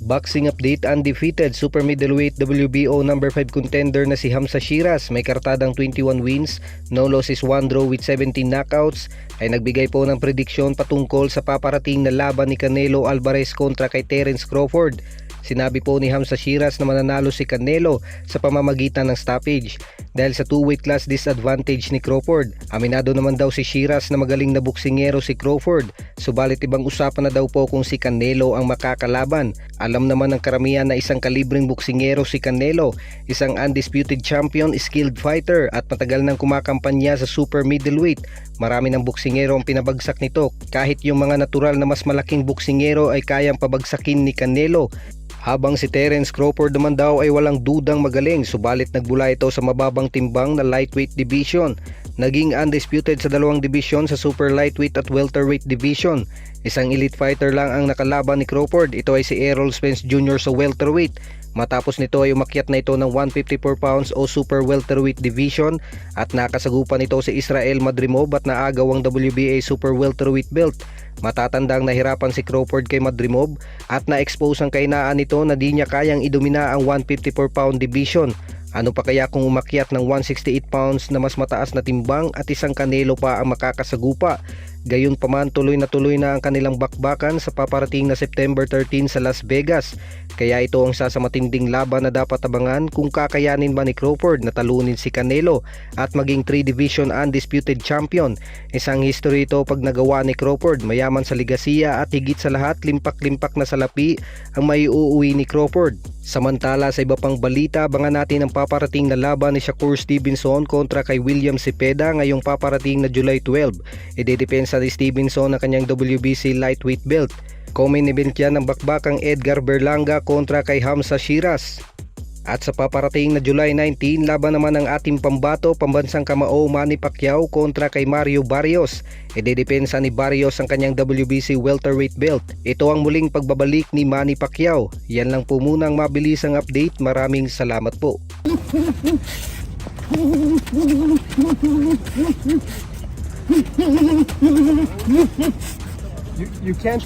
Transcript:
Boxing update: undefeated super middleweight WBO number 5 contender na si Hamzah Sheeraz, may kartadang 21 wins, no losses, 1 draw with 17 knockouts, ay nagbigay po ng prediksyon patungkol sa paparating na laban ni Canelo Alvarez kontra kay Terence Crawford. Sinabi po ni Hamzah Sheeraz na mananalo si Canelo sa pamamagitan ng stoppage dahil sa 2 weight class disadvantage ni Crawford. Aminado naman daw si Sheeraz na magaling na boksingero si Crawford, subalit ibang usapan na daw po kung si Canelo ang makakalaban. Alam naman ng karamihan na isang kalibreng boksingero si Canelo, isang undisputed champion, skilled fighter at matagal nang kumakampanya sa super middleweight. Marami ng boksingero ang pinabagsak nito, kahit yung mga natural na mas malaking boksingero ay kayang pabagsakin ni Canelo. Habang si Terence Crawford naman daw ay walang dudang magaling, subalit nagbula ito sa mababang timbang na lightweight division. Naging undisputed sa dalawang division sa super lightweight at welterweight division. Isang elite fighter lang ang nakalaban ni Crawford, ito ay si Errol Spence Jr. sa welterweight. Matapos nito ay umakyat na ito ng 154 pounds o super welterweight division at nakasagupan ito si Israel Madrimov at naagaw ang WBA super welterweight belt. Matatandang nahirapan si Crawford kay Madrimov at na-expose ang kainaan nito na di niya kayang idumina ang 154 pound division. Ano pa kaya kung umakyat ng 168 pounds na mas mataas na timbang at isang Canelo pa ang makakasagupa? Gayunpaman, tuloy na ang kanilang bakbakan sa paparating na September 13 sa Las Vegas. Kaya ito ang isa sa matinding laban na dapat abangan kung kakayanin ba ni Crawford na talunin si Canelo at maging 3 division undisputed champion. Isang history ito pag nagawa ni Crawford, mayaman sa ligasiya at higit sa lahat limpak-limpak na salapi ang maiuuwi ni Crawford. Samantala sa iba pang balita, abangan natin ang paparating na laban ni Shakur Stevenson kontra kay William Cepeda ngayong paparating na July 12. Idedepensa ni Stevenson ang kanyang WBC lightweight belt. Co-main event yan ng bakbakang Edgar Berlanga kontra kay Hamzah Sheeraz. At sa paparating na July 19, laban naman ng ating pambato, pambansang kamao Manny Pacquiao kontra kay Mario Barrios. Idedepensa ni Barrios ang kanyang WBC welterweight belt. Ito ang muling pagbabalik ni Manny Pacquiao. Yan lang po muna ang mabilisang update. Maraming salamat po. You can't